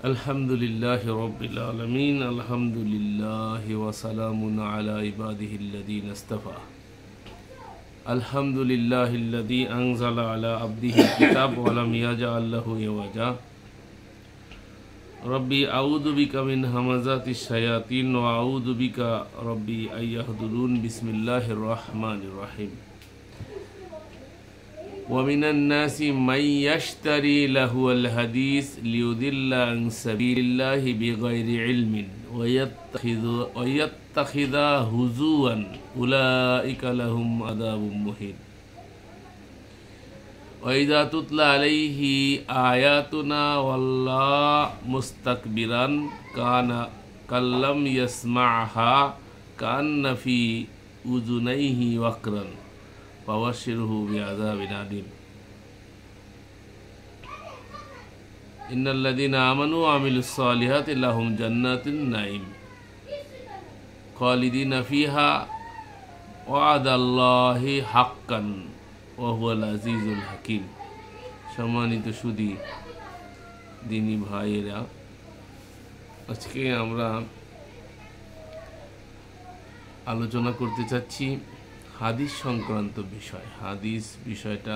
আলহামদুলিল্লাহি রাব্বিল আলামিন আলহামদুলিল্লাহি ওয়া সালামুন আলা ইবাদিহিল্লাযীনা ইসতাফা আলহামদুলিল্লাহিল্লাযী আনজালা আলা আবদিহিল কিতাব ওয়া লাম ইয়াজআল লাহু ইওয়াজা রব্বি আউযু বিকা মিন হামাযাতিশ শায়াতিন ওয়া আউযু বিকা রব্বি আইয়াহদুরুন বিসমিল্লাহির রাহমানির রাহিম ومن الناس من يشتري لهو الحديث ليضل عن سبيل الله بغير علم ويتخذها هزوا أولئك لهم عذاب مهين وإذا تتلى عليه آياتنا والله مستكبرا كان كلم يسمعها كأن في أذنيه وقرا فبشره بعذاب أليم إن الذين آمنوا وعملوا الصالحات لهم جنات النعيم خالدين فيها وعد الله حقا وهو العزيز الحكيم সম্মানিত সুধী দিনী ভাইয়েরা, আজকে আমরা আলোচনা করতে চাচ্ছি হাদিস সংক্রান্ত বিষয়। হাদিস বিষয়টা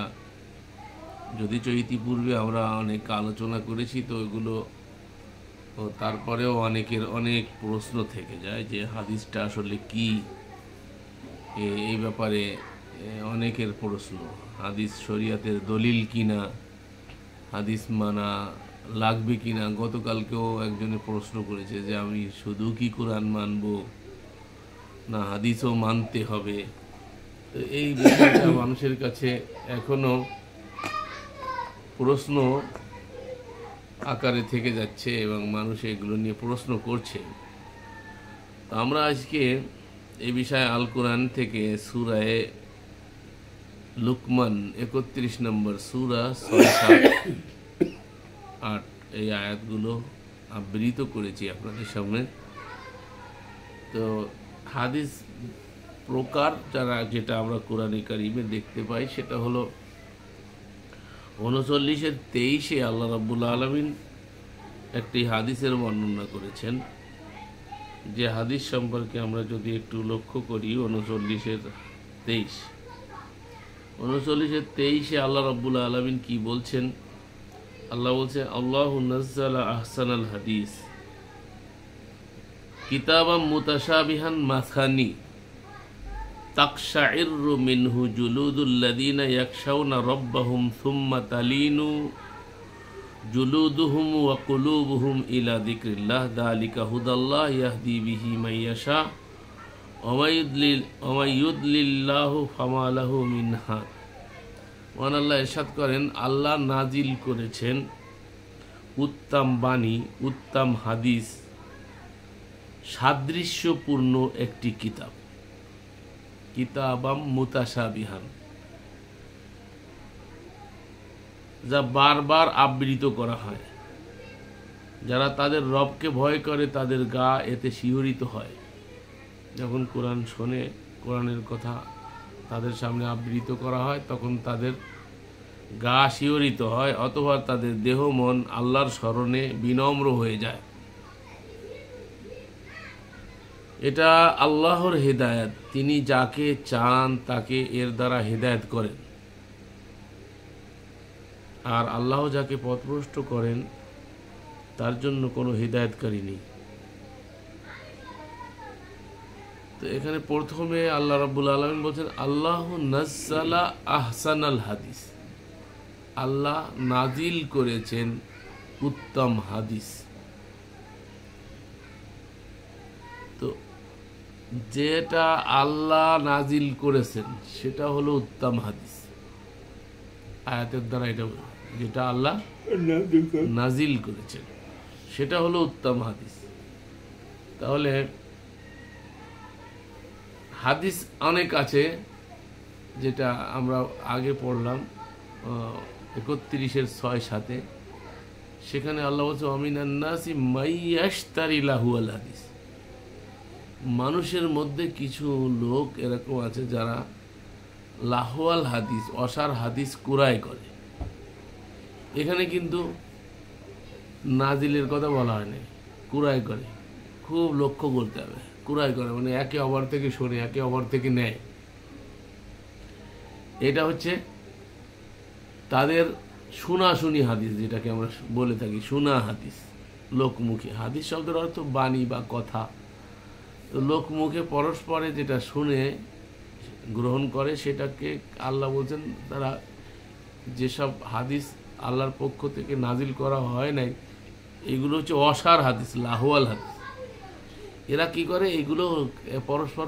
যদিও ইতিপূর্বে আমরা অনেক আলোচনা করেছি, তো এগুলো তারপরেও অনেকের অনেক প্রশ্ন থেকে যায় যে হাদিসটা আসলে কি, এই ব্যাপারে অনেকের প্রশ্ন। হাদিস শরীয়তের দলিল কিনা, হাদিস মানা লাগবে কিনা। গতকালকেও একজনে প্রশ্ন করেছে যে আমি শুধু কি কোরআন মানব না হাদিসও মানতে হবে। এই বিষয়টা মানুষের কাছে এখনো প্রশ্ন আকারে থেকে যাচ্ছে এবং মানুষ এগুলো নিয়ে প্রশ্ন করছে। আমরা আজকে এই বিষয়ে আল কোরআন থেকে সূরা লুকমান 31 নম্বর সূরা 6-7-8 এই আয়াতগুলো আবৃত করেছি আপনাদের সামনে। তো হাদিস প্রকার যেটা আমরা কোরআনে কারিমে দেখতে পাই সেটা হলো 39-23 আল্লাহ রাব্বুল আলামিন একটি হাদিসের বর্ণনা করেছেন। যে হাদিস সম্পর্কে আমরা যদি একটু লক্ষ্য করি 39-23 আল্লাহ রাব্বুল আলামিন কি বলছেন? আল্লাহ বলছেন, আল্লাহু নাজ্জালা আহসানাল হাদিস কিতাবাম মুতাশাবিহান মাসানি তাকশাইরু মিনহু জুলুদুল্লাযীনা ইয়াখশাউনা রাব্বাহুম সুম্মা তালিনু জুলুদুহুম ওয়া কুলুবুহুম ইলা যিকরিল্লাহ যালিকা হুদাল্লাহ ইয়াহদি বিহি মান ইয়াশা ওয়া মাই ইউদ্লিল্লাহু ফামা লাহু মিন হাদ। মহান আল্লাহ ইরশাদ করেন, আল্লাহ নাজিল করেছেন উত্তম বাণী, উত্তম হাদিস, সাদৃশ্যপূর্ণ একটি কিতাব, কিতাবাম মুতাশাবিহান, যা বারবার আবৃত করা হয়। যারা তাদের রবকে ভয় করে তাদের গা এতে শিহরিত হয়। যখন কোরআন শোনে, কোরআনের কথা তাদের সামনে আবৃত করা হয়, তখন তাদের গা শিহরিত হয়, অথবা তাদের দেহ মন আল্লাহর স্মরণে বিনম্র হয়ে যায়। এটা আল্লাহর হেদায়েত, তিনি যাকে চান তাকে এর দ্বারা হেদায়েত করেন, আর আল্লাহ যাকে পথভ্রষ্ট করেন তার জন্য কোনো হেদায়েতকারী নেই। তো এখানে প্রথমে আল্লাহ রাব্বুল আলামিন বলছেন আল্লাহু নাজ্জালা আহসানাল হাদিস, আল্লাহ নাজিল করেছেন উত্তম হাদিস। তো যেটা আল্লাহ নাজিল করেছেন সেটা হলো উত্তম হাদিস। আয়াতের দ্বারা এটা যেটা আল্লাহ নাজিল করেছেন সেটা হলো উত্তম হাদিস। তাহলে হাদিস অনেক আছে, যেটা আমরা আগে পড়লাম 31-6-7, সেখানে আল্লাহ বলছে ওয়ামিনান নাসি মাইয়াশতারি লাহুয়াল হাদিস, মানুষের মধ্যে কিছু লোক এরকম আছে যারা লাহওয়াল হাদিস, অসার হাদিস ক্রয় করে। এখানে কিন্তু নাজিলের কথা বলা হয়নি, কুরাই করে। খুব লক্ষ্য করতে হবে, কুরাই করে মানে একে অপর থেকে শোনে, একে অপর থেকে নেয়। এটা হচ্ছে তাদের শোনাশুনি হাদিস, যেটাকে আমরা বলে থাকি শোনা হাদিস, লোকমুখে। হাদিস শব্দের অর্থ বাণী বা কথা। তো লোকমুখে পরস্পরে যেটা শুনে গ্রহণ করে সেটাকে আল্লাহ বলছেন, তারা যেসব হাদিস আল্লাহর পক্ষ থেকে নাজিল করা হয় নাই, এগুলো হচ্ছে অসার হাদিস, লাহওয়াল হাদিস। এরা কি করে, এগুলো পরস্পর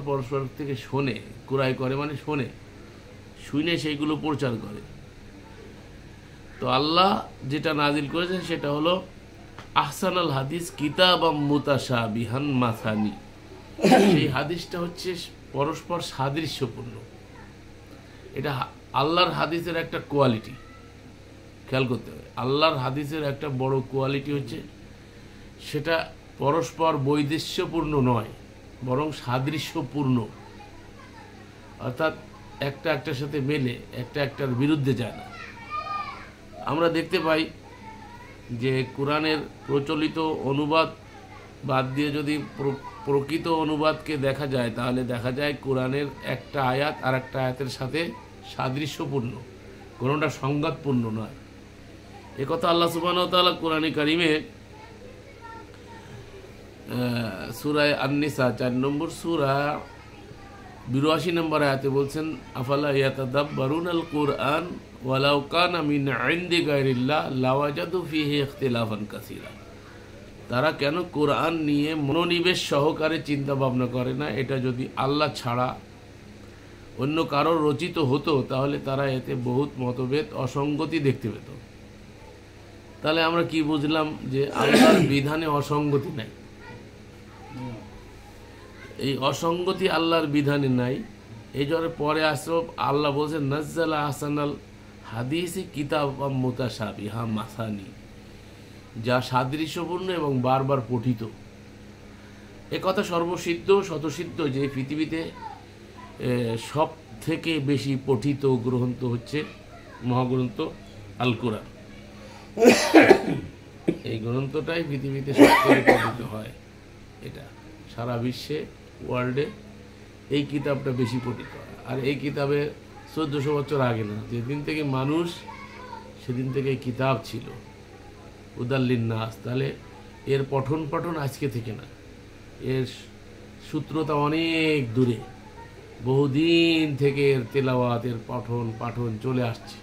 থেকে শোনে, কুরাই করে মানে শোনে, শুনে সেইগুলো প্রচার করে। তো আল্লাহ যেটা নাজিল করেছেন সেটা হলো আহসানাল হাদিস কিতাবাম মুতাশাবিহান মাসানি। সেই হাদিসটা হচ্ছে পরস্পর সাদৃশ্যপূর্ণ। এটা আল্লাহর হাদিসের একটা কোয়ালিটি, খেয়াল করতে হবে। আল্লাহর হাদিসের একটা বড় কোয়ালিটি হচ্ছে সেটা পরস্পর বৈদেশ্যপূর্ণ নয়, বরং সাদৃশ্যপূর্ণ। অর্থাৎ একটা একটার সাথে মেলে, একটা একটার বিরুদ্ধে যায় না। আমরা দেখতে পাই যে কোরআনের প্রচলিত অনুবাদ বাদ দিয়ে যদি প্রকৃত অনুবাদকে দেখা যায়, তাহলে দেখা যায় কোরআনের একটা আয়াত আর একটা আয়াতের সাথে সাদৃশ্যপূর্ণ, কোনোটা সংঘাতপূর্ণ নয়। একথা আল্লাহ সুবহানাহু ওয়া তাআলা কোরআনে কারিমে সূরা আন-নিসা 4 নম্বর সূরা 82 নম্বর আয়াতে বলছেন, আফালা ইয়াতাদাব্বারুনাল কুরআন ওয়ালাউ কানা মিন ইনদি গায়রিল্লাহ লাওয়াজাদু ফীহি ইখতিলাফান কাসীরা। তারা কেন কোরআন নিয়ে মনোনিবেশ সহকারে চিন্তা ভাবনা করে না? এটা যদি আল্লাহ ছাড়া অন্য কারোর রচিত হতো তাহলে তারা এতে বহুত মতভেদ, অসঙ্গতি দেখতে পেত। তাহলে আমরা কি বুঝলাম? যে আল্লাহর বিধানে অসঙ্গতি নাই। এই অসঙ্গতি আল্লাহর বিধানে নাই। এই জন্য পরে আসব আল্লাহ বলছেন নাজ্জালা আহসানাল হাদিসি কিতাবাম মুতাশাবিহা মাসানি, যা সাদৃশ্যপূর্ণ এবং বারবার পঠিত। এ কথা সর্বসিদ্ধ শতসিদ্ধ যে পৃথিবীতে সব থেকে বেশি পঠিত গ্রন্থ হচ্ছে মহাগ্রন্থ আল কোরআন। এই গ্রন্থটাই পৃথিবীতে সবথেকে পঠিত হয়। এটা সারা বিশ্বে, ওয়ার্ল্ডে এই কিতাবটা বেশি পঠিত হয়। আর এই কিতাবে 1400 বছর আগে না, যেদিন থেকে মানুষ সেদিন থেকে এই কিতাব ছিল উদাল্লিন নাস। তাহলে এর পঠন পাঠন আজকে থেকে না, এর সূত্রতা অনেক দূরে, বহুদিন থেকে এর তেলাওয়াত, এর পঠন পাঠন চলে আসছে।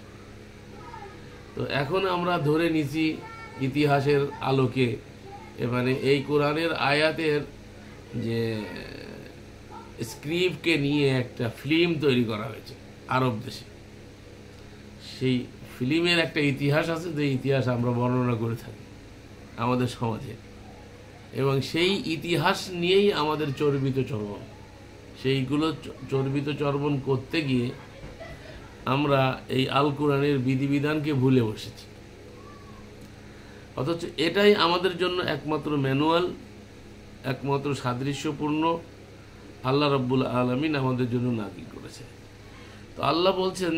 তো এখন আমরা ধরে নিছি ইতিহাসের আলোকে, মানে এই কোরআনের আয়াতের যে স্ক্রিপ্টকে নিয়ে একটা ফিল্ম তৈরি করা হয়েছে আরব দেশে। সেই ফিল্মের একটা ইতিহাস আছে, যে ইতিহাস আমরা বর্ণনা করে থাকি আমাদের সমাজে, এবং সেই ইতিহাস নিয়েই আমাদের চর্বিত চর্বণ। সেইগুলো চর্বিত চর্বণ করতে গিয়ে আমরা এই আল কোরআনের বিধিবিধানকে ভুলে বসেছি। অথচ এটাই আমাদের জন্য একমাত্র ম্যানুয়াল, একমাত্র সাদৃশ্যপূর্ণ আল্লাহ রাব্বুল আলামিন আমাদের জন্য নাযিল করেছে। তো আল্লাহ বলছেন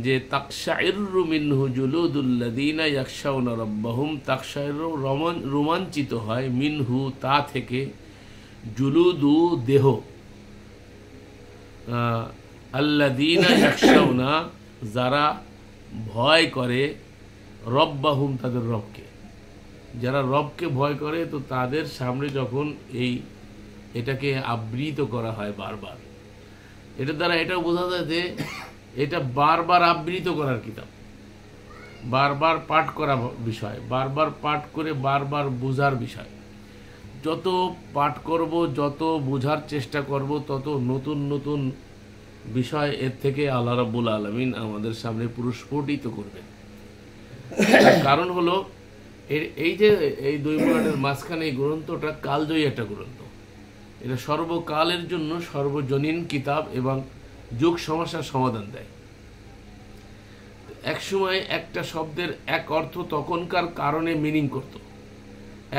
যে তাকশাইরু মিনহু জুলুদুল্লাযীনা ইয়াখশাউনা রাব্বাহুম, তাকশাইরু রোমাঞ্চিত হয়, মিনহু তা থেকে, জুলুদু দেহ, আল্লাযীনা ইয়াখশাউনা যারা ভয় করে, রব্বাহুম তাদের রবকে, যারা রবকে ভয় করে, তো তাদের সামনে যখন এটাকে আবৃত করা হয় বারবার, এটার দ্বারা এটাও বোঝা যায় যে এটা বারবার আবৃত করার কিতাব, বারবার পাঠ করা বিষয়, বারবার পাঠ করে বারবার বোঝার বিষয়। যত পাঠ করব, যত বোঝার চেষ্টা করব, তত নতুন নতুন বিষয় এর থেকে আল্লাহ রাব্বুল আলামিন আমাদের সামনে প্রস্ফুটিত করবেন। কারণ হলো এই যে এই দুই পুরাণের মাঝখানে এই গ্রন্থটা কালজয়ী একটা গ্রন্থ। এটা সর্বকালের জন্য সর্বজনীন কিতাব এবং যুগ সমস্যার সমাধান দেয়। এক সময় একটা শব্দের এক অর্থ তখনকার কারণে মিনিং করত,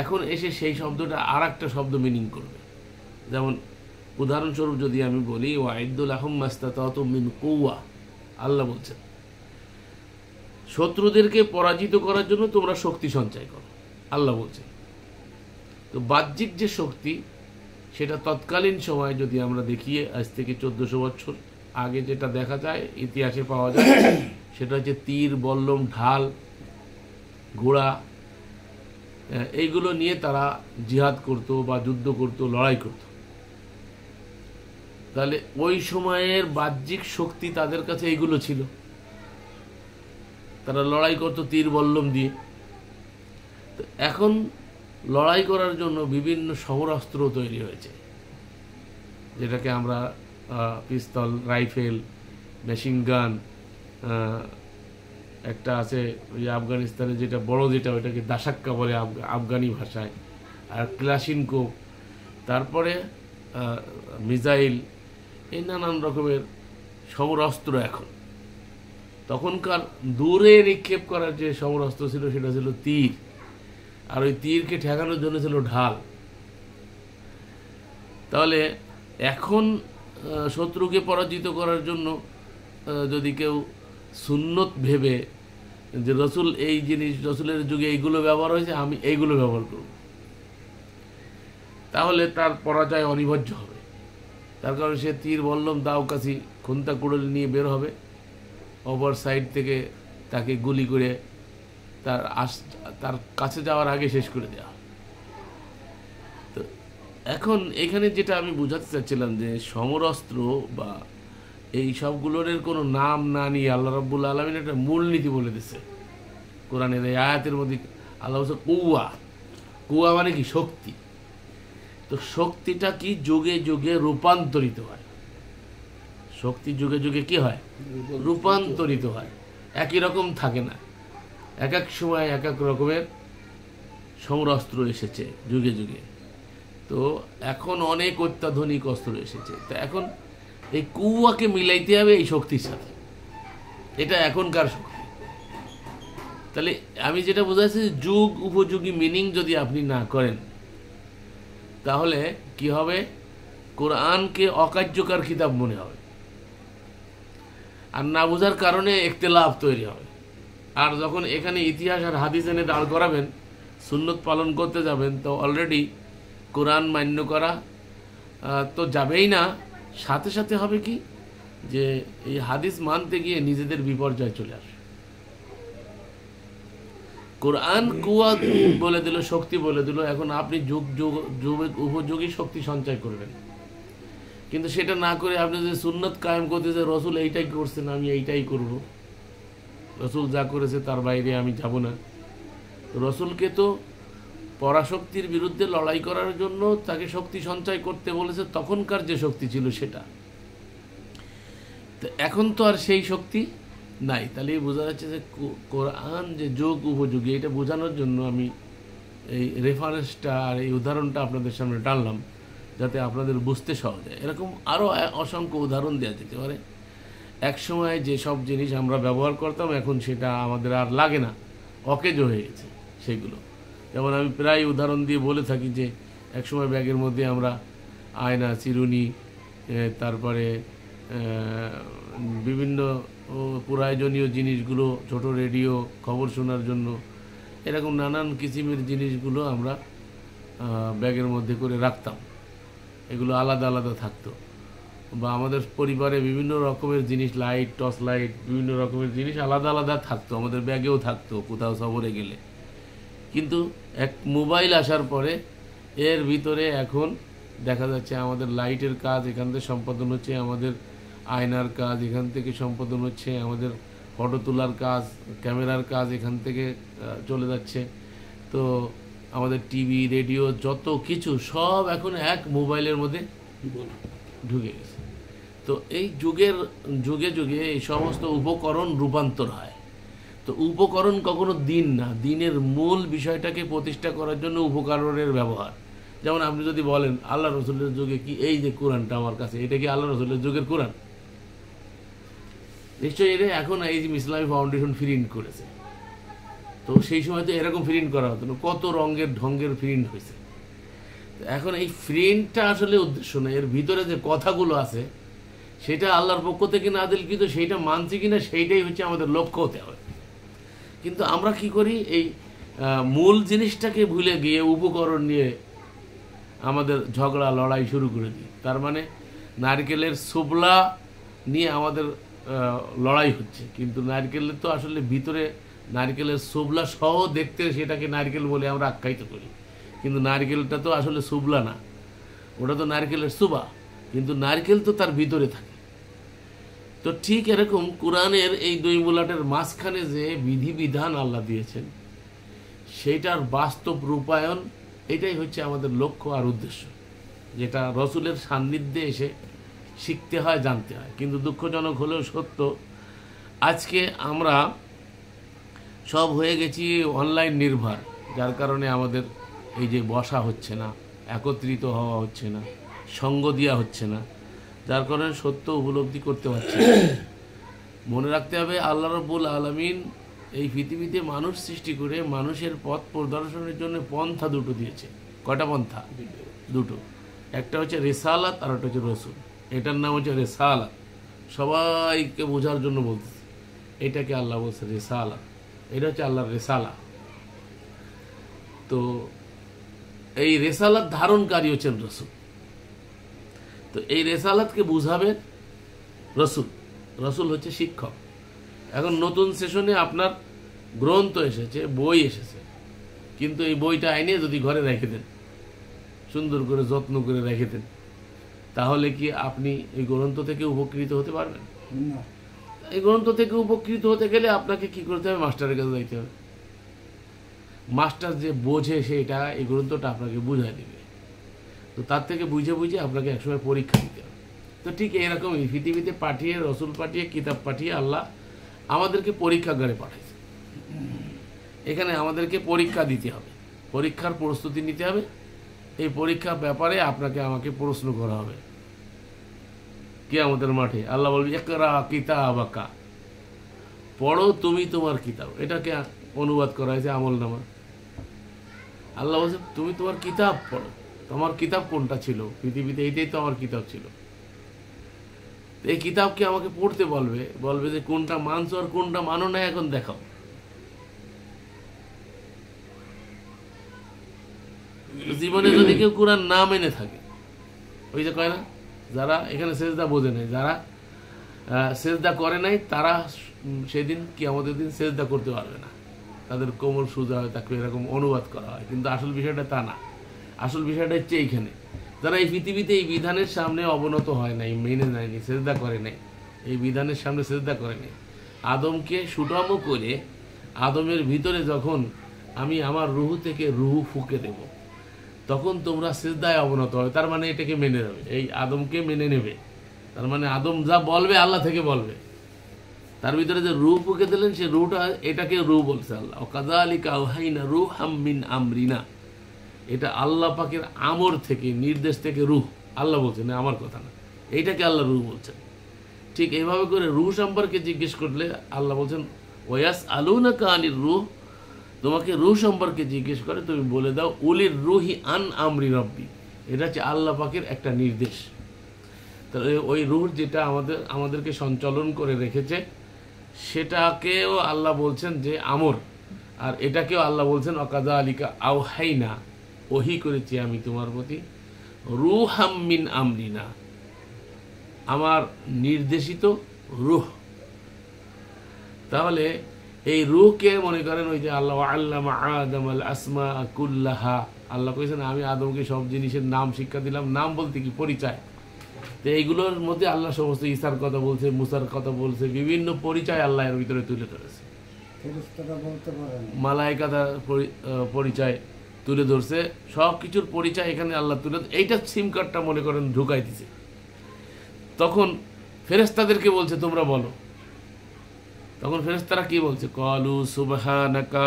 এখন এসে সেই শব্দটা আর একটা শব্দ মিনিং করবে। যেমন উদাহরণস্বরূপ যদি আমি বলি, ওয়াইদুল লাহুম মাস্তাতাতুম মিন কুওয়া, আল্লাহ বলছেন শত্রুদেরকে পরাজিত করার জন্য তোমরা শক্তি সঞ্চয় করো। আল্লাহ বলছেন। তো বাহ্যিক যে শক্তি সেটা তৎকালীন সময় যদি আমরা দেখি, আজ থেকে 1400 বছর আগে যেটা দেখা যায়, ইতিহাসে পাওয়া যায়, সেটা হচ্ছে তীর, বল্লম, ঢাল, ঘোড়া, এইগুলো নিয়ে তারা জিহাদ করত বা যুদ্ধ করত, লড়াই করত। তাহলে ওই সময়ের বাহ্যিক শক্তি তাদের কাছে এইগুলো ছিল, তারা লড়াই করত তীর বল্লম দিয়ে। তো এখন লড়াই করার জন্য বিভিন্ন সমরাস্ত্র তৈরি হয়েছে, যেটাকে আমরা পিস্তল, রাইফেল, মেশিন গান, একটা আছে ওই আফগানিস্তানে যেটা বড়, যেটা ওইটাকে দাসাক্কা বলে আফগানি ভাষায়, আর ক্লাসিনকো, তারপরে মিসাইল, এই নানান রকমের সমরাস্ত্র। এখন তখনকার দূরে নিক্ষেপ করার যে সমরাস্ত্র ছিল সেটা ছিল তীর, আর ওই তীরকে ঠেকানোর জন্য ছিল ঢাল। তাহলে এখন শত্রুকে পরাজিত করার জন্য যদি কেউ সুন্নত ভেবে যে রসুল এই জিনিস, রসুলের যুগে এইগুলো ব্যবহার হয়েছে, আমি এইগুলো ব্যবহার করব, তাহলে তার পরাজয় অনিবার্য হবে। তার কারণ সে তীর, বল্লম, দাও, কাছি, খুন্তা, কুড়ুল নিয়ে বের হবে, অপর সাইড থেকে তাকে গুলি করে তার কাছে যাওয়ার আগে শেষ করে দেওয়া। তো এখন এখানে যেটা আমি বোঝাতে চাচ্ছিলাম যে সমরাস্ত্র বা এই সবগুলোর কোনো নাম না নিয়ে আল্লাহ রাব্বুল আলামিন একটা মূলনীতি বলে দিচ্ছে কোরআনের এই আয়াতের মধ্যে। আল্লাহ বলছে কুয়া, কুয়া মানে কি? শক্তি। তো শক্তিটা কি? যুগে যুগে রূপান্তরিত হয়। শক্তি যুগে যুগে কি হয়? রূপান্তরিত হয়, একই রকম থাকে না। এক এক সময় এক এক রকমের সমরাস্ত্র এসেছে যুগে যুগে। তো এখন অনেক অত্যাধুনিক অস্ত্র এসেছে। তো এখন এই কুয়াকে মিলাইতে হবে এই শক্তির সাথে, এটা এখনকার শক্তি। তাহলে আমি যেটা বোঝাচ্ছি, যুগ উপযোগী মিনিং যদি আপনি না করেন, তাহলে কি হবে? কোরআনকে অকার্যকর কিতাব মনে হবে, আর না বোঝার কারণে ইখতিলাফ তৈরি হবে। আর যখন এখানে ইতিহাস আর হাদিস এনে দাঁড় করাবেন, সুন্নত পালন করতে যাবেন, তো অলরেডি কোরআন মান্য করা তো যাবেই না, সাথে সাথে হবে কি যে এই হাদিস মানতে গিয়ে নিজেদের বিপর্যয় চলে আসে। কোরআন কুয়া বলে দিল, শক্তি বলে দিল, এখন আপনি যুগ যুগ উপযোগী শক্তি সঞ্চয় করবেন। কিন্তু সেটা না করে আপনি যদি সুন্নত কায়েম করতেছে, রসুল এইটাই করছেন, আমি এইটাই করব, রসুল যা করেছে তার বাইরে আমি যাব না। রসুলকে তো পরাশক্তির বিরুদ্ধে লড়াই করার জন্য তাকে শক্তি সঞ্চয় করতে বলেছে, তখনকার যে শক্তি ছিল সেটা। তো এখন তো আর সেই শক্তি নাই। তাহলে বোঝা যাচ্ছে যে কোরআন যে যুগ উপযোগী, এটা বোঝানোর জন্য আমি এই রেফারেন্সটা আর এই উদাহরণটা আপনাদের সামনে টানলাম, যাতে আপনাদের বুঝতে সহজ হয়। এরকম আরও অসংখ্য উদাহরণ দেওয়া যেতে পারে। এক সময় যে সব জিনিস আমরা ব্যবহার করতাম, এখন সেটা আমাদের আর লাগে না, অকেজ হয়ে গেছে সেগুলো। যেমন আমি প্রায় উদাহরণ দিয়ে বলে থাকি যে এক সময় ব্যাগের মধ্যে আমরা আয়না, চিরুনি, তারপরে বিভিন্ন প্রয়োজনীয় জিনিসগুলো, ছোট রেডিও, খবর শোনার জন্য, এরকম নানান কিসিমের জিনিসগুলো আমরা ব্যাগের মধ্যে করে রাখতাম। এগুলো আলাদা আলাদা থাকতো। বা আমাদের পরিবারে বিভিন্ন রকমের জিনিস, লাইট, টর্চ লাইট, বিভিন্ন রকমের জিনিস আলাদা আলাদা থাকতো, আমাদের ব্যাগেও থাকতো কোথাও সফরে গেলে। কিন্তু এক মোবাইল আসার পরে এর ভিতরে এখন দেখা যাচ্ছে আমাদের লাইটের কাজ এখান থেকে সম্পাদন হচ্ছে, আমাদের আয়নার কাজ এখান থেকে সম্পাদন হচ্ছে, আমাদের ফটো তোলার কাজ, ক্যামেরার কাজ এখান থেকে চলে যাচ্ছে। তো আমাদের টিভি, রেডিও, যত কিছু সব এখন এক মোবাইলের মধ্যে ঢুকে গেছে। তো এই যুগে যুগে এই সমস্ত উপকরণ রূপান্তর হয়। তো উপকরণ কখনো দিন না, দিনের মূল বিষয়টাকে প্রতিষ্ঠা করার জন্য উপকরণের ব্যবহার। যেমন আপনি যদি বলেন আল্লাহ রসুলের যুগে কি এই যে কোরআনটা আমার কাছে, এটা কি আল্লাহ রসুলের যুগের কোরআন? নিশ্চয়ই এটা এখন এই যে ইসলামী ফাউন্ডেশন প্রিন্ট করেছে। তো সেই সময় তো এরকম প্রিন্ট করা হতো না, কত রঙের ঢঙ্গের প্রিন্ট হয়েছে। এখন এই প্রিন্টটা আসলে উদ্দেশ্য না, এর ভিতরে যে কথাগুলো আছে সেটা আল্লাহর পক্ষ থেকে নাযিলকৃত, সেইটা মানছি কিনা সেইটাই হচ্ছে আমাদের লক্ষ্য হতে হবে। কিন্তু আমরা কি করি, এই মূল জিনিসটাকে ভুলে গিয়ে উপকরণ নিয়ে আমাদের ঝগড়া লড়াই শুরু করে দিই। তার মানে নারকেলের সোবলা নিয়ে আমাদের লড়াই হচ্ছে, কিন্তু নারকেলের তো আসলে ভিতরে নারকেলের সোবলা সহ দেখতে সেটাকে নারকেল বলে আমরা আখ্যায়িত করি, কিন্তু নারকেলটা তো আসলে সোবলা না, ওটা তো নারকেলের সুবা, কিন্তু নারকেল তো তার ভিতরে থাকে। তো ঠিক এরকম কোরআনের এই দুই মুলাটের মাঝখানে যে বিধিবিধান আল্লাহ দিয়েছেন সেইটার বাস্তব রূপায়ণ, এটাই হচ্ছে আমাদের লক্ষ্য আর উদ্দেশ্য, যেটা রসুলের সান্নিধ্যে এসে শিখতে হয়, জানতে হয়। কিন্তু দুঃখজনক হলেও সত্য, আজকে আমরা সব হয়ে গেছি অনলাইন নির্ভর, যার কারণে আমাদের এই যে বসা হচ্ছে না, একত্রিত হওয়া হচ্ছে না, সঙ্গ দেওয়া হচ্ছে না, যার কারণে সত্য উপলব্ধি করতে পারছি না। মনে রাখতে হবে আল্লাহ রাব্বুল আলামিন এই পৃথিবীতে মানুষ সৃষ্টি করে মানুষের পথ প্রদর্শনের জন্য পন্থা দুটো দিয়েছে। কয়টা পন্থা? দুটো। একটা হচ্ছে রেসালাত আর একটা হচ্ছে রসুল। এটার নাম হচ্ছে রেসালাত, সবাইকে বোঝার জন্য বলতেছে, এটাকে আল্লাহ বলছে রেসালাত, এটা হচ্ছে আল্লাহর রেসালা। তো এই রেসালাত ধারণকারী হচ্ছেন রসুল। তো এই রেসালাতকে বুঝাবেন রসুল, রসুল হচ্ছে শিক্ষক। এখন নতুন সেশনে আপনার গ্রন্থ এসেছে, বই এসেছে, কিন্তু এই বইটা আইনে যদি ঘরে রেখে দেন, সুন্দর করে যত্ন করে রেখে দেন, তাহলে কি আপনি এই গ্রন্থ থেকে উপকৃত হতে পারবেন? এই গ্রন্থ থেকে উপকৃত হতে গেলে আপনাকে কি করতে হবে? মাস্টারের কাছে যাইতে হবে। মাস্টার যে বোঝে সেটা এই গ্রন্থটা আপনাকে বুঝাই দিবে। তো তার থেকে বুঝে বুঝে আপনাকে একসময় পরীক্ষা দিতে হবে। তো ঠিক এরকমই পৃথিবীতে পাঠিয়ে, রসুল পাঠিয়ে, কিতাব পাঠিয়ে আল্লাহ আমাদেরকে পরীক্ষাগারে পাঠাইছে। এখানে আমাদেরকে পরীক্ষা দিতে হবে, পরীক্ষার প্রস্তুতি নিতে হবে। এই পরীক্ষার ব্যাপারে আপনাকে আমাকে প্রশ্ন করা হবে কিয়ামতের মাঠে। আল্লাহ বলবে ইকরা কিতাবাকা, পড়ো তুমি তোমার কিতাব। এটাকে অনুবাদ করা হয়েছে আমলনামা। আল্লাহ বলছে তুমি তোমার কিতাব পড়ো। তোমার কিতাব কোনটা ছিল পৃথিবীতে? এইটাই তো আমার কিতাব ছিল। এই কিতাবকে আমাকে পড়তে বলবে, বলবে যে কোনটা মানছো আর কোনটা মানো না, এখন দেখাও। জীবনে যদি কেউ কোরআন না মেনে থাকে, ওই যে কয় না, যারা এখানে সেজদা বোঝে নাই, যারা সেজদা করে নাই, তারা সেদিন কিয়ামতের দিন সেজদা করতে পারবে না, তাদের কোমর সোজা হয়, তাকে এরকম অনুবাদ করা হয়। কিন্তু আসল বিষয়টা তা না। আসল বিষয়টা হচ্ছে এইখানে, যারা এই পৃথিবীতে এই বিধানের সামনে অবনত হয় নাই, মেনে নেয়নি, সেজদা করে নাই, এই বিধানের সামনে সেজদা করে নাই, আদমকে সুটামো করে আদমের ভিতরে যখন আমি আমার রুহু থেকে রুহু ফুঁকে দেব, তখন তোমরা সেজদায় অবনত হবে। তার মানে এটাকে মেনে নেবে, এই আদমকে মেনে নেবে। তার মানে আদম যা বলবে আল্লাহ থেকে বলবে। তার ভিতরে যে রুহ ফুঁকে দিলেন, সে রুহটা, এটাকে রুহ বলছে আল্লাহ। কাযালিকা আওহাইনা রূহাম মিন আমরিনা, এটা আল্লাহ পাকের আমর থেকে, নির্দেশ থেকে রুহ। আল্লাহ বলছেন, আমার কথা না, এইটাকে আল্লাহ রুহ বলছেন। ঠিক এইভাবে করে রুহ সম্পর্কে জিজ্ঞেস করলে আল্লাহ বলছেন ওয়াস আলুনাকা আনির রুহ, তোমাকে রুহ সম্পর্কে জিজ্ঞেস করে তুমি বলে দাও উলির রুহি আন আমরি রব্বি, এটা হচ্ছে আল্লাহ পাকের একটা নির্দেশ। তাহলে ওই রুহ যেটা আমাদেরকে সঞ্চালন করে রেখেছে, সেটাকেও আল্লাহ বলছেন যে আমর, আর এটাকেও আল্লাহ বলছেন অকাযালিকা আওহাইনা, ওহি করেছি আমি তোমার প্রতি, রূহাম মিন আমরিনা, আমার নির্দেশিত রূহ। তাহলে এই রূহকে মনে করেন ওই যে আল্লাহ আল্লামা আদম আল আসমা কুল্লাহা, আল্লাহ কইছেন আমি আদমকে সব জিনিসের নাম শিক্ষা দিলাম। নাম বলতে কি? পরিচয়। তো এইগুলোর মধ্যে আল্লাহ সমস্ত ঈসার কথা বলছে, মুসার কথা বলছে, বিভিন্ন পরিচয় আল্লাহ এর ভিতরে তুলে ধরেছে। মালায়েকার পরিচয় তুলে ধরছে, সব কিছুর পরিচয় এখানে আল্লাহ তুলে। এইটা সিম কার্ডটা মনে করেন ঢুকাই দিছে। তখন ফেরেশতাদেরকে বলছে তোমরা বলো। তখন ফেরেশতারা কি বলছে? ক্বালু সুবহানাকা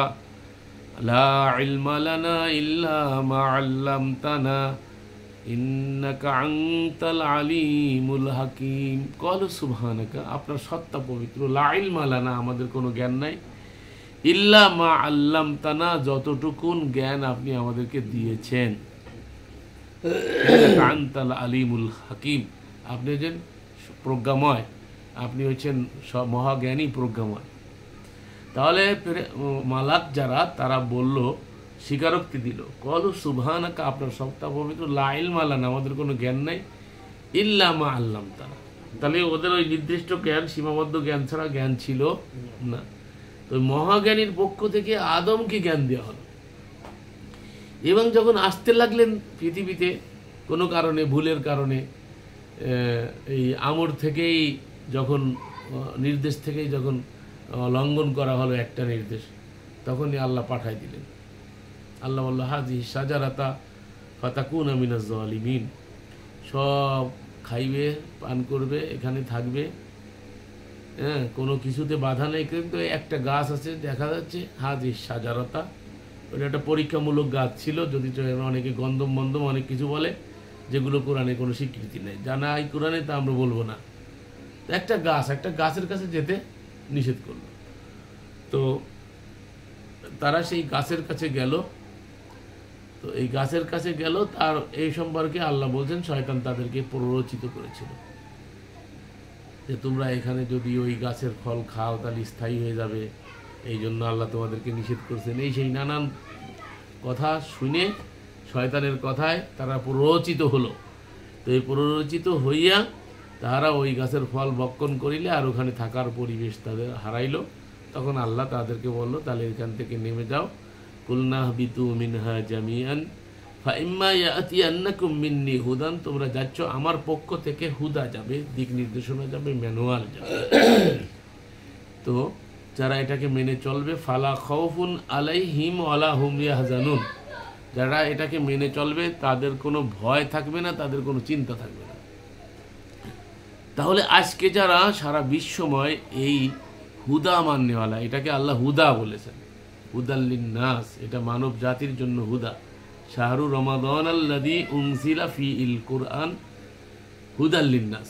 লা ইলমা লানা ইল্লা মা আল্লামতানা ইন্নাকা আনতাল আলিমুল হাকিম। ক্বালু সুবহানাকা, আপনার সত্তা পবিত্র, লা ইলমা লানা, আমাদের কোনো জ্ঞান নাই, ইল্লা মা আল্লামতানা, যতটুকুন জ্ঞান আপনি আমাদেরকে দিয়েছেন, ইন্নাকা আনতাল আলিমুল হাকিম, আপনি হচ্ছেন প্রজ্ঞাময়, আপনি হচ্ছেন মহাজ্ঞানী প্রজ্ঞাময়। তাহলে মালাক যারা তারা বলল, স্বীকারোক্তি দিল, কলু সুবহানাকা, আপনার সত্তা পবিত্র, লা ইলমা লানা, আমাদের কোনো জ্ঞান নাই, ইল্লা মা আল্লামতানা। তাহলে ওদের ওই নির্দিষ্ট জ্ঞান, সীমাবদ্ধ জ্ঞান ছাড়া জ্ঞান ছিল না। তো মহাজ্ঞানীর পক্ষ থেকে আদমকে জ্ঞান দেওয়া হলো, এবং যখন আসতে লাগলেন পৃথিবীতে কোনো কারণে, ভুলের কারণে, এই আমর থেকেই যখন নির্দেশ থেকেই যখন লঙ্ঘন করা হলো একটা নির্দেশ, তখনই আল্লাহ পাঠাই দিলেন। আল্লাহ বলল, হাজি সাজারাতা ফাতাকুনা মিনাজ জালিমিন, সব খাইবে, পান করবে, এখানে থাকবে, হ্যাঁ, কোনো কিছুতে বাধা নেই। কিন্তু একটা গাছ আছে দেখা যাচ্ছে, হাজি সাজারাতা, ওটা একটা পরীক্ষামূলক গাছ ছিল, যদি অনেকে গন্ধম বন্ধম অনেক কিছু বলে, যেগুলো কোরআনে কোনো স্বীকৃতি নেই, জানা এই কোরআনে, তা আমরা বলবো না। একটা গাছ, একটা গাছের কাছে যেতে নিষেধ করলো। তো তারা সেই গাছের কাছে গেল। তো এই গাছের কাছে গেল, তার এই সম্পর্কে আল্লাহ বলছেন, শয়তান তাদেরকে প্ররোচিত করেছিল যে তোমরা এখানে যদি ওই গাছের ফল খাও তাহলে স্থায়ী হয়ে যাবে, এই জন্য আল্লাহ তোমাদেরকে নিষেধ করছেন। এই সেই নানান কথা শুনে শয়তানের কথায় তারা প্ররোচিত হলো। তো এই প্ররোচিত হইয়া তারা ওই গাছের ফল ভক্ষণ করিলে আর ওখানে থাকার পরিবেশ তাদের হারাইল। তখন আল্লাহ তাদেরকে বলল, তাহলে এখান থেকে নেমে যাও, কুলনা বিতু মিনহা জামিয়ান ফাইম্মা ইয়াতিয়ান্নাকুম মিন্নি হুদান, তোমরা যাচ্ছ আমার পক্ষ থেকে, হুদা যাবে, দিক নির্দেশনা যাবে, ম্যানুয়াল যাবে। তো যারা এটাকে মেনে চলবে, ফালা খাউফুন আলাইহিম ওয়ালা হুম ইয়াহজানুন, যারা এটাকে মেনে চলবে তাদের কোনো ভয় থাকবে না, তাদের কোনো চিন্তা থাকবে না। তাহলে আজকে যারা সারা বিশ্বময় এই হুদা মাননেওয়ালা, এটাকে আল্লাহ হুদা বলেছেন, হুদাল্লিন নাস, এটা মানব জাতির জন্য হুদা। শাহরু রমাদান আল্লাযী উনজিলা ফীহিল কুরআন হুদাল্লিন নাস,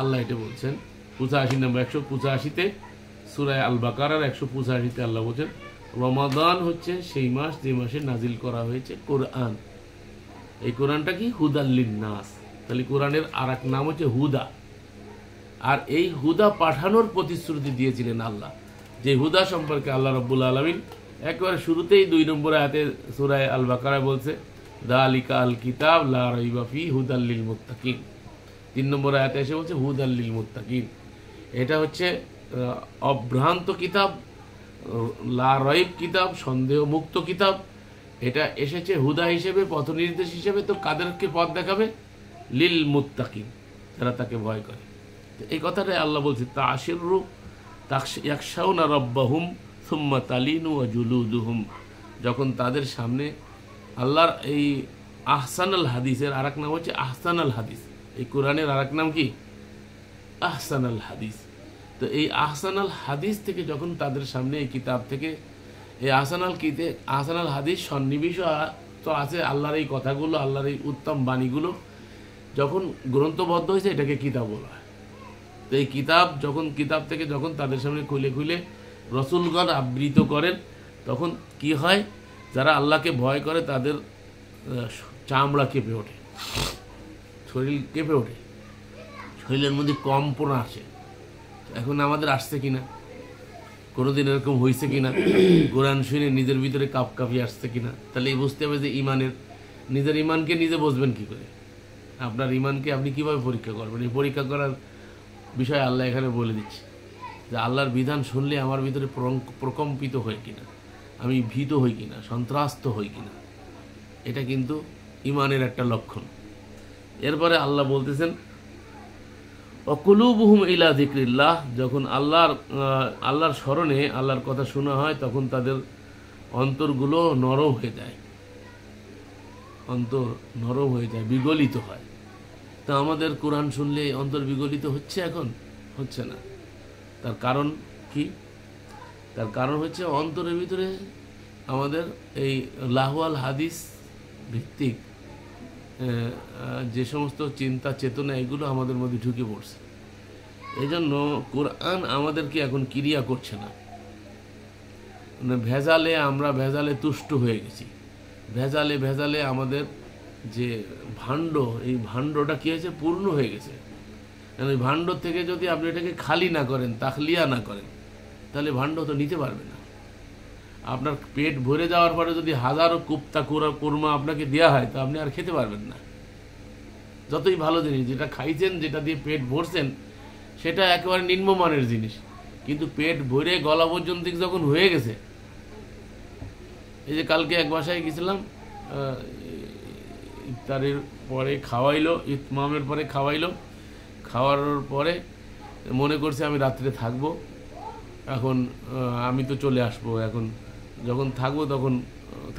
আল্লাহ এটা বলছেন 85 নম্বর 185-তে সূরা আল বাকারার 185-তে আল্লাহ বলছেন, রমাদান হচ্ছে সেই মাস যে মাসে নাজিল করা হয়েছে কোরআন। এই কোরআনটা কি? হুদাল্লিন নাস। তাহলে কোরআনের আর এক নাম হচ্ছে হুদা। আর এই হুদা পাঠানোর প্রতিশ্রুতি দিয়েছিলেন আল্লাহ, যে হুদা সম্পর্কে আল্লাহ রাব্বুল আলামিন একবারে শুরুতেই 2 নম্বর আয়াতে সূরা আল বাকারায় বলছে, যালিকা আল কিতাব লা রাইবা ফি হুদাল লিল মুত্তাকিন। 3 নম্বর আয়াতে এসে বলছে হুদাল লিল মুত্তাকিন। এটা হচ্ছে অভ্রান্ত কিতাব, লা রাইব কিতাব, সন্দেহ মুক্ত কিতাব। এটা এসেছে হুদা হিসেবে, পথ নির্দেশ হিসেবে। তো কাদেরকে পথ দেখাবে? লিল মুত্তাকিন, যারা তাকে ভয় করে। এই কথাটাই আল্লাহ বলছে, তাশিরু ইয়াখশাউনা রাব্বাহুম সুম্মা তালিনু ওয়া জুলুদুহুম, যখন তাদের সামনে আল্লাহর এই আহসানুল হাদিসের আরেক নাম হচ্ছে আহসানুল হাদিস। এই কোরআনের আরেক নাম কি? আহসানুল হাদিস। তো এই আহসানুল হাদিস থেকে যখন তাদের সামনে এই কিতাব থেকে এই আহসানুল হাদিস সন্নিবেশ তো আছে আল্লাহর এই কথাগুলো, আল্লাহর এই উত্তম বাণীগুলো যখন গ্রন্থবদ্ধ হয়েছে, এটাকে কিতাব বলা হয়। তো এই কিতাব থেকে যখন তাদের সামনে খুলে খুলে রসুলগণ আবৃত করেন, তখন কি হয়? যারা আল্লাহকে ভয় করে তাদের চামড়া কেঁপে ওঠে, শরীর কেঁপে ওঠে, শরীরের মধ্যে কম্পন আসে। এখন আমাদের আসছে কিনা, কোনোদিন এরকম হয়েছে কিনা, কোরআন শুনে নিজের ভিতরে কাঁপি আসছে কিনা? তাহলে এই বুঝতে হবে যে নিজের ইমানকে নিজে বুঝবেন কি করে। আপনার ইমানকে আপনি কিভাবে পরীক্ষা করবেন? এই পরীক্ষা করার বিষয় আল্লাহ এখানে বলে দিচ্ছে, যে আল্লাহর বিধান শুনলে আমার ভিতরে প্রকম্পিত হয় কিনা, আমি ভীত হই কিনা, সন্ত্রাস্ত হই কিনা, এটা কিন্তু ইমানের একটা লক্ষণ। এরপরে আল্লাহ বলতেছেন, অকুলুবুহুম ইলা যিকরিল্লাহ, যখন আল্লাহর স্মরণে আল্লাহর কথা শোনা হয়, তখন তাদের অন্তরগুলো নরম হয়ে যায়, অন্তর নরম হয়ে যায়, বিগলিত হয়। তা আমাদের কোরআন শুনলে অন্তর বিগলিত হচ্ছে? এখন হচ্ছে না। তার কারণ কি? তার কারণ হচ্ছে অন্তরের ভিতরে আমাদের এই লাহওয়াল হাদিস ভিত্তিক যে সমস্ত চিন্তা চেতনা, এগুলো আমাদের মধ্যে ঢুকে পড়ছে। এই জন্য কোরআন আমাদেরকে এখন ক্রিয়া করছে না। আমরা ভেজালে তুষ্ট হয়ে গেছি। ভেজালে আমাদের যে ভাণ্ড, এই ভাণ্ডটা কি হয়েছে? পূর্ণ হয়ে গেছে। ওই ভাণ্ড থেকে যদি আপনি এটাকে খালি না করেন, তাখলিয়া না করেন, তাহলে ভাণ্ড তো নিতে পারবে না। আপনার পেট ভরে যাওয়ার পরে যদি হাজারো কুপ্তা কোরমা আপনাকে দেওয়া হয় তো আপনি আর খেতে পারবেন না। যতই ভালো জিনিস, যেটা খাইছেন, যেটা দিয়ে পেট ভরছেন, সেটা একেবারে নিম্নমানের জিনিস, কিন্তু পেট ভরে গলা পর্যন্ত যখন হয়ে গেছে। এই যে কালকে এক বাসায় গেছিলাম, ইফতারের পরে খাওয়াইলো, ইতমামের পরে খাওয়াইলো, খাওয়ানোর পরে মনে করছে আমি রাত্রে থাকবো, এখন আমি তো চলে আসবো, এখন যখন থাকবো তখন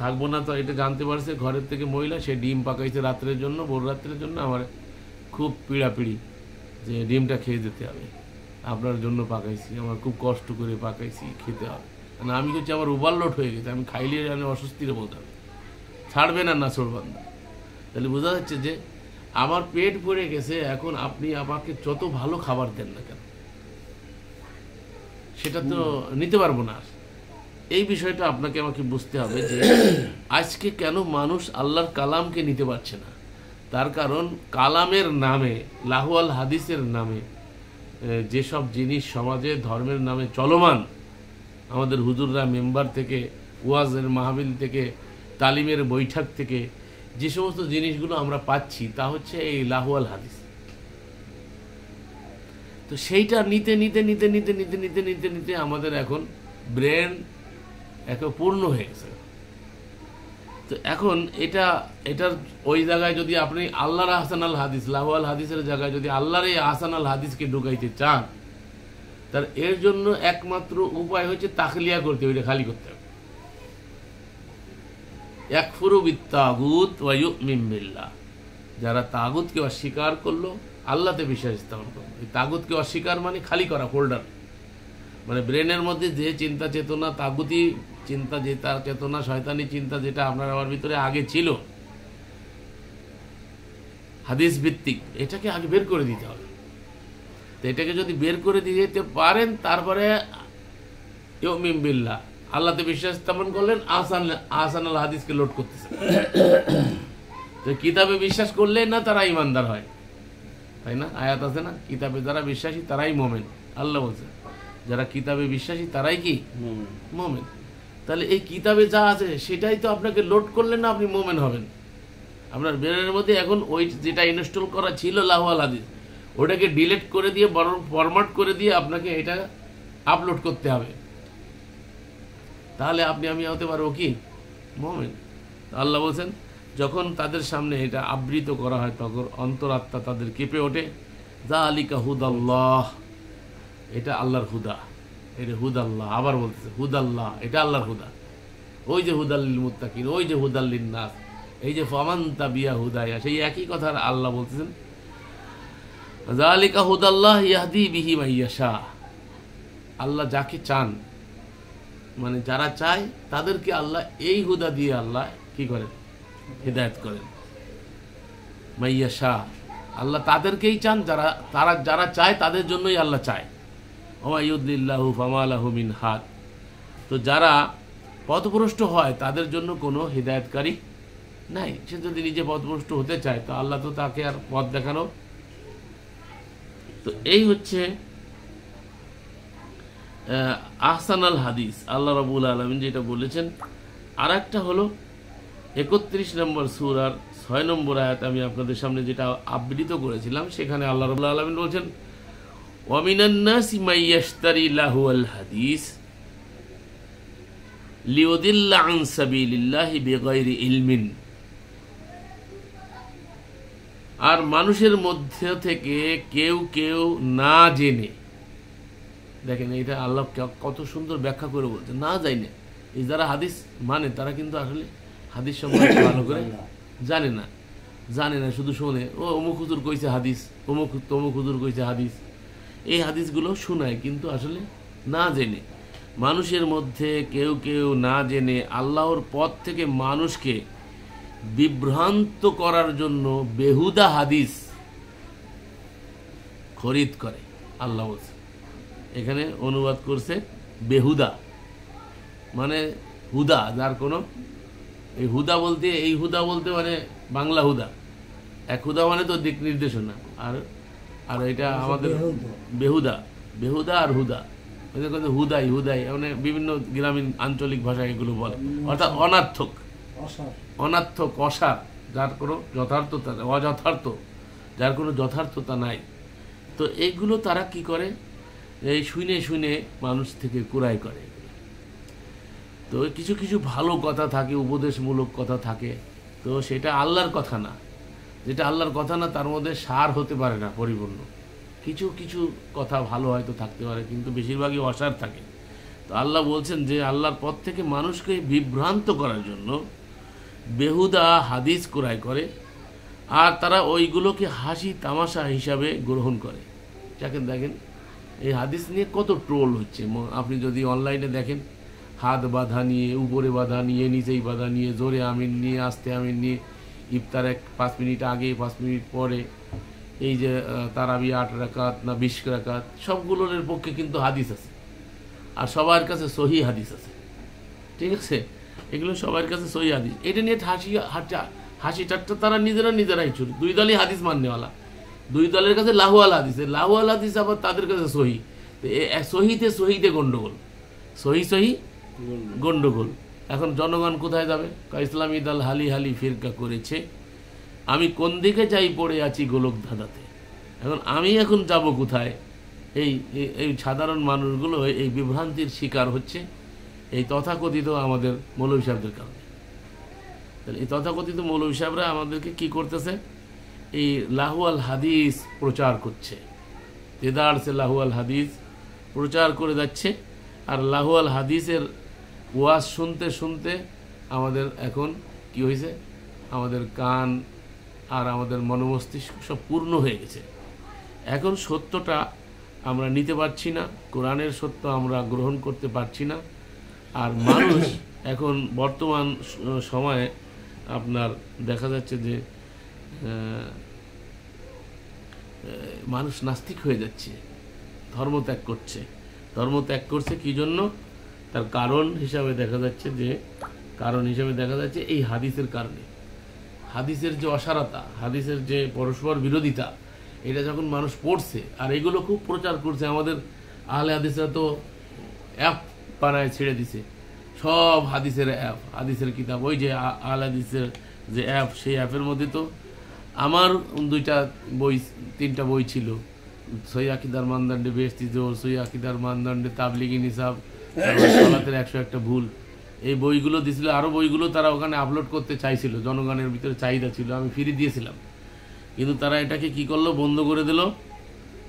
থাকবো না, তো এটা জানতে পারছে ঘরের থেকে মহিলা, সে ডিম পাকাইছে রাত্রের জন্য, ভোর রাত্রের জন্য। আমার খুব পিড়াপিড়ি যে ডিমটা খেয়ে যেতে হবে, আপনার জন্য পাকাইছি, আমার খুব কষ্ট করে পাকাইছি, খেতে হবে। মানে আমি হচ্ছে আমার ওভারলোড হয়ে গেছে, আমি খাইলে আমি অস্বস্তির বোধ হবে, ছাড়বে না নাছোড়বান্দা। তাহলে বোঝা যাচ্ছে যে আমার পেট ভরে গেছে, এখন আপনি আমাকে যত ভালো খাবার দেন না কেন, সেটা তো নিতে পারবো না। এই বিষয়টা আপনাকে আমাকে বুঝতে হবে যে আজকে কেন মানুষ আল্লাহর কালামকে নিতে পারছে না। তার কারণ কালামের নামে, লাহুয়াল হাদিসের নামে যেসব জিনিস সমাজে ধর্মের নামে চলমান, আমাদের হুজুররা মেম্বার থেকে, ওয়াজের মাহফিল থেকে, তালিমের বৈঠক থেকে যে সমস্ত জিনিসগুলো আমরা পাচ্ছি তা হচ্ছে এই লাহুয়াল হাদিস। তো সেইটা নিতে নিতে নিতে নিতে নিতে নিতে নিতে নিতে আমাদের এখন ব্রেন একে পূর্ণ হয়ে গেছে। তো এখন এটার ওই জায়গায় যদি আপনি আল্লাহর আহসান আল হাদিস, লাহুয়াল হাদিসের জায়গায় যদি আল্লাহর এই আহসান আল হাদিসকে ঢুকাইতে চান, তার এর জন্য একমাত্র উপায় হচ্ছে তাখলিয়া করতে, ওইটা খালি করতে হবে। ইয়াকফুরু বিত্তাগুত ওয়া ইউমিন বিল্লাহ, যারা তাগুতকে অস্বীকার করলো, আল্লাহতে বিশ্বাস স্থাপন করলো। এই তাগুতকে অস্বীকার মানে খালি করা, ফোল্ডার, মানে ব্রেনের মধ্যে যে চিন্তা চেতনা, তাগুতি চিন্তা, যেটা চেতনা, শয়তানি চিন্তা যেটা আপনার আমার ভিতরে আগে ছিল হাদিস ভিত্তিক, এটাকে আগে বের করে দিতে হবে। তো এটাকে যদি বের করে দিতে পারেন, তারপরে ইউমিন বিল্লাহ, আল্লাহতে বিশ্বাস স্থাপন করলেন, আহসান আল হাদিসকে লোড করতেছেন। তো কিতাবে বিশ্বাস করলে না তারা ইমানদার হয়, তাই না? আয়াত আছে না, কিতাবে যারা বিশ্বাসী তারাই মোমেন। আল্লাহ বলছে যারা কিতাবে বিশ্বাসী তারাই কি মোমেন। তাহলে এই কিতাবে যা আছে সেটাই তো আপনাকে লোড করলেন না আপনি মোমেন হবেন। আপনার ব্রেনের মধ্যে এখন ওই যেটা ইনস্টল করা ছিল লাহুয়াল হাদিস, ওটাকে ডিলিট করে দিয়ে, বরং ফরম্যাট করে দিয়ে আপনাকে এটা আপলোড করতে হবে। তাহলে আমি হতে পারবো কি মোমেন। আল্লাহ বলছেন যখন তাদের সামনে এটা আবৃত করা হয় তখন অন্তরাত্মা তাদের কেঁপে ওঠে। যালিকা হুদাল্লাহ, এটা আল্লাহর হুদা, এটা হুদাল্লাহ। আবার বলতেছে হুদাল্লাহ, এটা আল্লাহর হুদা। ওই যে হুদাল্লিল মুত্তাকিন, ওই যে হুদাল্লিন নাস, এই যে ফামান তাবিয়া হুদায়া, সেই একই কথা আল্লাহ বলতেছেন। যালিকা হুদাল্লাহ ইয়াহদি বিহি মান ইয়াশা, আল্লাহ যাকে চান, মানে যারা চায় তাদেরকে আল্লাহ এই হুদা দিয়ে আল্লাহ কি করেন, হিদায়াত করেন। মাইয়াশা, আল্লাহ তাদেরকেই চান, যারা চায় তাদের জন্যই আল্লাহ চায়। ওয়া ইউদ্লিল্লাহু ফামা লাহু মিন হাদ, তো যারা পথভ্রষ্ট হয় তাদের জন্য কোনো হিদায়াতকারী নাই। সে যদি নিজে পথভ্রষ্ট হতে চায় তো আল্লাহ তো তাকে আর পথ দেখানো। তো এই হচ্ছে আহসান আল হাদিস, আল্লাহ রাব্বুল আলামিন যেটা বলেছেন। আর একটা হলো 31 নম্বর সূরার 6 নম্বর আয়াত, আমি আপনাদের সামনে যেটা আবৃত করেছিলাম, সেখানে আল্লাহ রাব্বুল আলামিন বলছেন ওয়া মিনান নাসি মান ইয়াশতারি লাহুয়াল হাদিস লিউদিল্লা আন সাবিলিল্লাহি বিগাইরি ইলমিন। আর মানুষের মধ্যে থেকে কেউ কেউ না জেনে, দেখেন এটা আল্লাহ কত সুন্দর ব্যাখ্যা করে বলছে, না জানে। এই যারা হাদিস মানে তারা কিন্তু আসলে হাদিস সম্পর্কে ভালো করে জানে না, শুধু শোনে, ও অমুক হুজুর কইছে হাদিস, তমুক হুজুর কইছে হাদিস, এই হাদিসগুলো শোনায়, কিন্তু আসলে না জেনে। মানুষের মধ্যে কেউ কেউ না জেনে আল্লাহর পথ থেকে মানুষকে বিভ্রান্ত করার জন্য বেহুদা হাদিস খরিদ করে। আল্লাহ বলছে, এখানে অনুবাদ করছে বেহুদা, মানে হুদা যার কোনো, এই হুদা বলতে মানে বাংলা হুদা, এক হুদা মানে তো দিক নির্দেশনা, আর এটা আমাদের বেহুদা আর হুদা, ওদের কথা হুদাই হুদাই, মানে বিভিন্ন গ্রামীণ আঞ্চলিক ভাষায় এগুলো বলে, অর্থাৎ অনার্থক, অনার্থক, অসার, যার কোনো যথার্থতা, অযথার্থ, যার কোনো যথার্থতা নাই। তো এইগুলো তারা কি করে, এই শুনে শুনে মানুষ থেকে কুড়াই করে। তো কিছু কিছু ভালো কথা থাকে, উপদেশমূলক কথা থাকে, তো সেটা আল্লাহর কথা না, যেটা আল্লাহর কথা না তার মধ্যে সার হতে পারে না পরিপূর্ণ। কিছু কিছু কথা ভালো হয়তো থাকতে পারে, কিন্তু বেশিরভাগই অসার থাকে। তো আল্লাহ বলছেন যে আল্লাহর পথ থেকে মানুষকে বিভ্রান্ত করার জন্য বেহুদা হাদিস ক্রয় করে, আর তারা ওইগুলোকে হাসি তামাশা হিসাবে গ্রহণ করে। দেখেন এই হাদিস নিয়ে কত ট্রোল হচ্ছে। আপনি যদি অনলাইনে দেখেন, হাত বাঁধা নিয়ে, উপরে বাঁধা নিয়ে, নিচেই বাঁধা নিয়ে, জোরে আমিন নিয়ে, আস্তে আমিন নিয়ে, ইফতার 5 মিনিট আগে 5 মিনিট পরে, এই যে তারাবি 8 রাকাত না 20 রাকাত, সবগুলোর পক্ষে কিন্তু হাদিস আছে, আর সবার কাছে সহি হাদিস আছে। ঠিক আছে, এগুলো সবার কাছে সহি হাদিস। এটা নিয়ে হাসি ঠাট্টা তারা নিজেরাই শুরু। দুই দলই হাদিস মাননেওয়ালা, দুই দলের কাছে লাহুয়াল হাদিস, লাহুয়াল হাদিস আবার তাদের কাছে সহি। সহিতে সহিতে গন্ডগোল, সহি গন্ডগোল। এখন জনগণ কোথায় যাবে? ইসলামী দল হালি হালি ফিরকা করেছে, আমি কোন দিকে যাই পড়ে আছি গোলক ধাঁধাতে। আমি এখন যাব কোথায়? এই সাধারণ মানুষগুলো এই বিভ্রান্তির শিকার হচ্ছে এই তথাকথিত আমাদের মৌলভী সাহেবদের কারণে। তাহলে এই তথাকথিত মৌলভী সাহেবরা আমাদেরকে কি করতেছে? এই লাহুয়াল হাদিস প্রচার করছে, দেদার সে লাহুয়াল হাদিস প্রচার করে যাচ্ছে। আর লাহুয়াল হাদিসের ওয়াজ শুনতে শুনতে আমাদের এখন কি হয়েছে, আমাদের কান আর আমাদের মনোমস্তিষ্ক সব পূর্ণ হয়ে গেছে। এখন সত্যটা আমরা নিতে পারছি না, কোরআনের সত্য আমরা গ্রহণ করতে পারছি না। আর মানুষ এখন বর্তমান সময়ে আপনার দেখা যাচ্ছে যে মানুষ নাস্তিক হয়ে যাচ্ছে, ধর্মত্যাগ করছে। কি জন্য? তার কারণ হিসাবে দেখা যাচ্ছে এই হাদিসের কারণে। হাদিসের যে অসারতা, হাদিসের যে পরস্পর বিরোধিতা, এটা যখন মানুষ পড়ছে আর এগুলো খুব প্রচার করছে, আমাদের আহলে হাদিসরা তো অ্যাপ বানায় ছেড়ে দিছে, সব হাদিসের অ্যাপ, হাদিসের কিতাব। ওই যে আহলে হাদিসের যে অ্যাপ, সেই অ্যাপের মধ্যে তো আমার 3টা বই ছিল, সহিহ আকীদার মানদণ্ডে বেহেশতি জোর, সহিহ আকীদার মানদণ্ডে তাবলীগী নিসাব, সালাতের 101টা ভুল, এই বইগুলো দিছিল। আরও বইগুলো তারা ওখানে আপলোড করতে চাইছিল, জনগণের ভিতরে চাহিদা ছিল, আমি ফ্রি দিয়েছিলাম। কিন্তু তারা এটাকে কি করলো, বন্ধ করে দিল।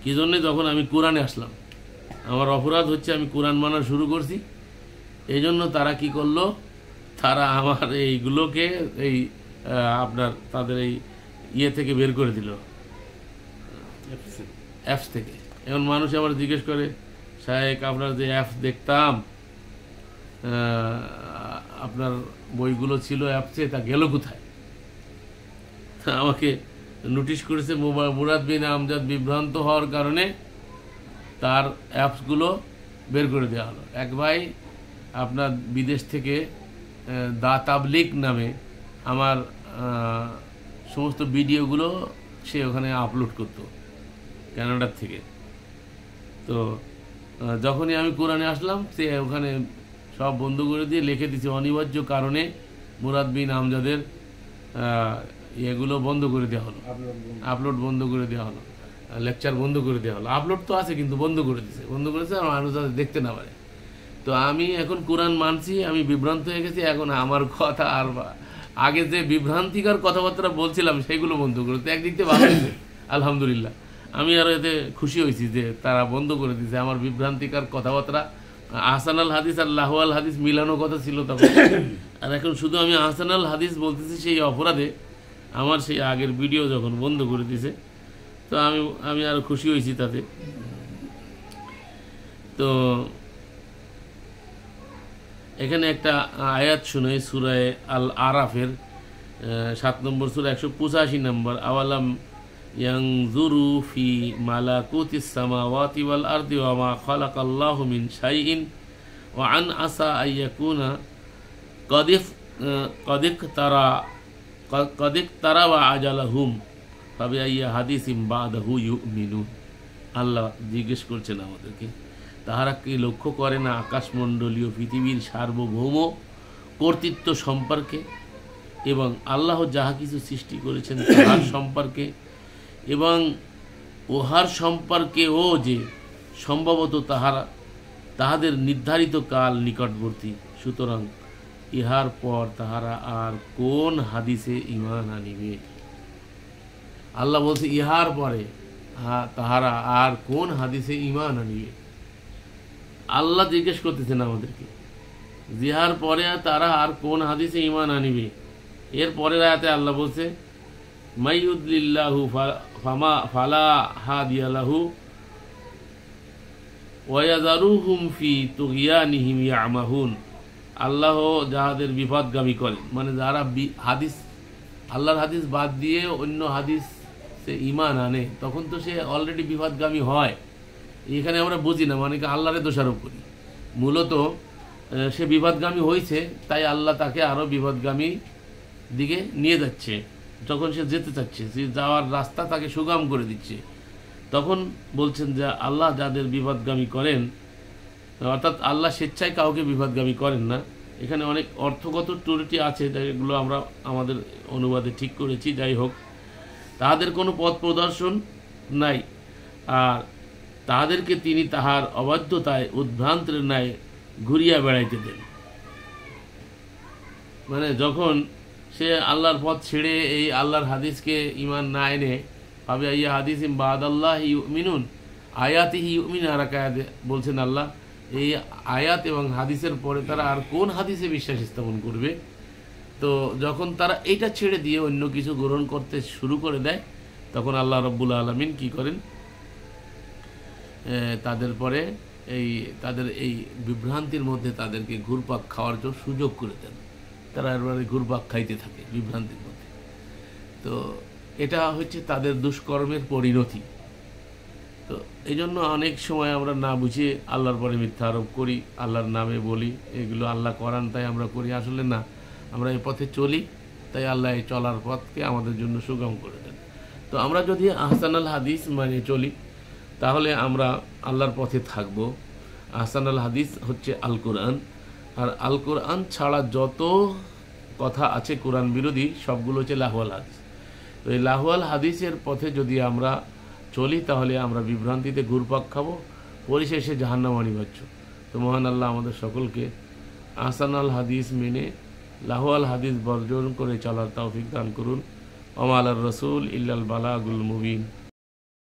কি জন্যে? যখন আমি কোরআনে আসলাম, আমার অপরাধ হচ্ছে আমি কোরআন মানা শুরু করছি, এই জন্য তারা কি করলো, তারা আমার এইগুলোকে আপনার তাদের এই থেকে বের করে দিল, অ্যাপস থেকে। এখন মানুষ আবার জিজ্ঞেস করে, শায়েখ আপনার যে অ্যাপস দেখতাম, আপনার বইগুলো ছিল অ্যাপসে, তা গেল কোথায়? আমাকে নোটিশ করেছে মুরাদ বিন আমজাদ বিভ্রান্ত হওয়ার কারণে তার অ্যাপসগুলো বের করে দেওয়া হলো। এক ভাই আপনার বিদেশ থেকে দা তাবলিগ নামে আমার সমস্ত ভিডিওগুলো সে ওখানে আপলোড করতো কানাডার থেকে। তো যখনই আমি কোরআনে আসলাম, সে ওখানে সব বন্ধ করে দিয়ে লিখে দিচ্ছে অনিবার্য কারণে মুরাদ বিন আমজাদের এগুলো বন্ধ করে দেওয়া হলো, আপলোড বন্ধ করে দেওয়া হলো, লেকচার বন্ধ করে দেওয়া হলো। আপলোড তো আছে কিন্তু বন্ধ করেছে আর মানুষ যাতে দেখতে না পারে। তো আমি এখন কোরআন মানছি, আমি বিভ্রান্ত হয়ে গেছি। এখন আমার কথা আর আগে যে বিভ্রান্তিকর কথাবার্তা বলছিলাম সেগুলো বন্ধ করে, তো একদিক থেকে ভালো হয়েছে আলহামদুলিল্লাহ। আমি আরও এতে খুশি হয়েছি যে তারা বন্ধ করে দিয়েছে আমার বিভ্রান্তিকর কথাবার্তা। আহসানাল হাদিস আর লাহুয়াল হাদিস মিলানো কথা ছিল তখন, আর এখন শুধু আমি আহসানাল হাদিস বলতেছি। সেই অপরাধে আমার সেই আগের ভিডিও যখন বন্ধ করে দিয়েছে, তো আমি আরও খুশি হয়েছি তাতে। তো এখানে একটা আয়াত শুনে, সূরা আল আরাফের 7 নম্বর সূরা 185 নম্বর, আওয়ালাম ইয়ানজুরু ফি মালাকুতিস সামাওয়াতি ওয়াল আরদি ওয়া মা খালাকাল্লাহু মিন শাইইন ওয়া আন আসা আইয়াকুনা কদিক তারা ওয়া আজালাহুম ফাবিআইয়ি হাদিসিম বাদাহু ইউমিনুন। আল্লাহ জিজ্ঞেস করছেন আমাদেরকে, তাহারা কি লক্ষ্য করে না আকাশমণ্ডলীয় পৃথিবীর সার্বভৌম কর্তৃত্ব সম্পর্কে এবং আল্লাহ যাহা কিছু সৃষ্টি করেছেন তাহার সম্পর্কে এবং উহার সম্পর্কেও যে সম্ভবত তাহাদের নির্ধারিত কাল নিকটবর্তী, সুতরাং ইহার পর তাহারা আর কোন হাদিসে ঈমান আনিবে? আল্লাহ বলছে ইহার পরে তাহারা আর কোন হাদিসে ঈমান আনিবে। আল্লাহ জিজ্ঞেস করতেছেন আমাদেরকে, জিহার পরে তারা আর কোন হাদিসে ঈমান আনিবে। এর পরের আয়াতে আল্লাহ বলছে মাইয়ুদলিল্লাহু ফালা হাদিয়া লাহু ওয়া ইয়াযারুহুম ফি তুগয়ানিহিম ইয়ামাহুন। আল্লাহ যাহাদের বিপদগামী করেন, মানে যারা হাদিস আল্লাহর হাদিস বাদ দিয়ে অন্য হাদিস সে ঈমান আনে, তখন তো সে অলরেডি বিপদগামী হয়। এখানে আমরা বুঝি না, মানে আল্লাহরে দোষারোপ করি। মূলত সে বিপদগামী হয়েছে, তাই আল্লাহ তাকে আরও বিপদগামী দিকে নিয়ে যাচ্ছে। যখন সে যেতে চাচ্ছে, সে যাওয়ার রাস্তা তাকে সুগম করে দিচ্ছে, তখন বলছেন যে আল্লাহ যাদের বিপদগামী করেন, অর্থাৎ আল্লাহ স্বেচ্ছায় কাউকে বিপদগামী করেন না। এখানে অনেক অর্থগত ত্রুটি আছে, যেগুলো আমরা আমাদের অনুবাদে ঠিক করেছি। যাই হোক, তাহাদের কোনো পথ প্রদর্শন নাই, আর তাহাদেরকে তিনি তাহার অবাধ্যতায় উদ্ভ্রান্তের ন্যায় ঘুরিয়া বেড়াইতে দেন। মানে যখন সে আল্লাহর পথ ছেড়ে এই আল্লাহর হাদিসকে ঈমান না এনে ভাবে ইয়া হাদিসিম বাদাল্লাহি ইউমিনুন আয়াতিহি ইউমিন, আর এক আয়াতে বলছেন আল্লাহ এই আয়াত এবং হাদিসের পরে তারা আর কোন হাদিসে বিশ্বাস স্থাপন করবে। তো যখন তারা এইটা ছেড়ে দিয়ে অন্য কিছু গ্রহণ করতে শুরু করে দেয়, তখন আল্লাহ রব্বুল আলামিন কি করেন, তাদের পরে তাদের এই বিভ্রান্তির মধ্যে তাদেরকে ঘুরপাক খাওয়ার জন্য সুযোগ করে দেন। তারা এবারে ঘুরপাক খাইতে থাকে বিভ্রান্তির মধ্যে। তো এটা হচ্ছে তাদের দুষ্কর্মের পরিণতি। তো এই জন্য অনেক সময় আমরা না বুঝে আল্লাহর পরে মিথ্যা আরোপ করি, আল্লাহর নামে বলি এগুলো আল্লাহ করান তাই আমরা করি। আসলে না, আমরা এই পথে চলি, তাই আল্লাহ এই চলার পথকে আমাদের জন্য সুগম করে দেন। তো আমরা যদি আহসানুল হাদিস মানে চলি, তাহলে আমরা আল্লাহর পথে থাকব। আহসানুল হাদিস হচ্ছে আল কোরআন, আর আল কোরআন ছাড়া যত কথা আছে কোরআন বিরোধী, সবগুলো হচ্ছে লাহওয়াল হাদিস। তো এই লাহওয়াল হাদিসের পথে যদি আমরা চলি, তাহলে আমরা বিভ্রান্তিতে ঘুরপাক খাবো, পরিশেষে জাহান্নাম অনিবার্য। তো মহান আল্লাহ আমাদের সকলকে আহসানুল হাদিস মেনে লাহওয়াল হাদিস বর্জন করে চলার তৌফিক দান করুন। ওয়া আলার রাসূল ইল্লাল বালাগুল মুবিন।